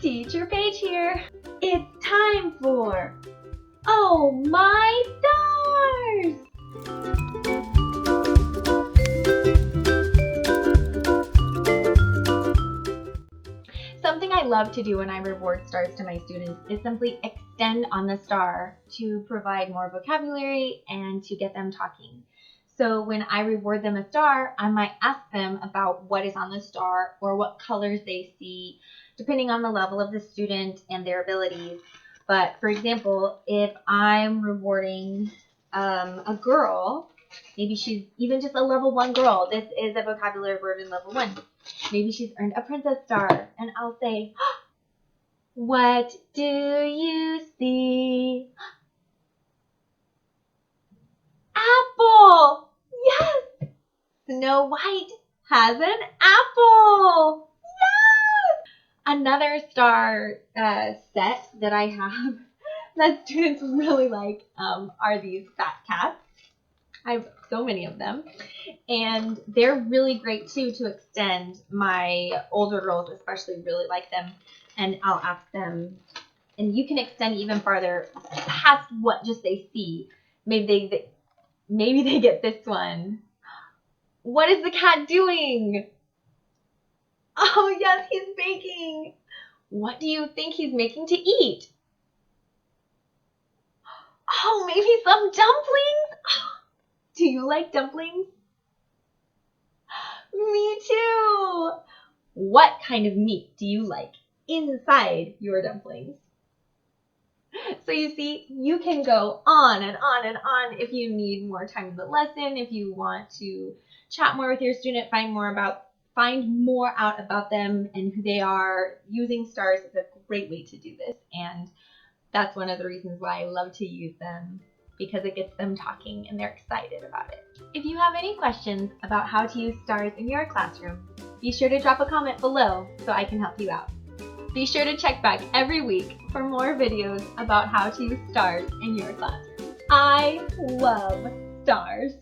Teacher Paige here. It's time for Oh My Stars! Something I love to do when I reward stars to my students is simply extend on the star to provide more vocabulary and to get them talking. So when I reward them a star, I might ask them about what is on the star or what colors they see, depending on the level of the student and their abilities. But for example, if I'm rewarding a girl, maybe she's even just a level 1 girl. This is a vocabulary word in level 1. Maybe she's earned a princess star, and I'll say, what do you see? Apple! Yes! Snow White has an apple! Yes! Another star set that I have that students really like are these fat cats. I have so many of them. And they're really great too to extend. My older girls especially really like them. And I'll ask them, and you can extend even farther past what just they see. Maybe they get this one. What is the cat doing? Oh yes, he's baking. What do you think he's making to eat? Oh, maybe some dumplings? Do you like dumplings? Me too! What kind of meat do you like inside your dumplings? So you see, you can go on and on and on if you need more time in the lesson, if you want to chat more with your student, find more out about them and who they are. Using stars is a great way to do this, and that's one of the reasons why I love to use them, because it gets them talking and they're excited about it. If you have any questions about how to use stars in your classroom, be sure to drop a comment below so I can help you out. Be sure to check back every week for more videos about how to use stars in your classroom. I love stars.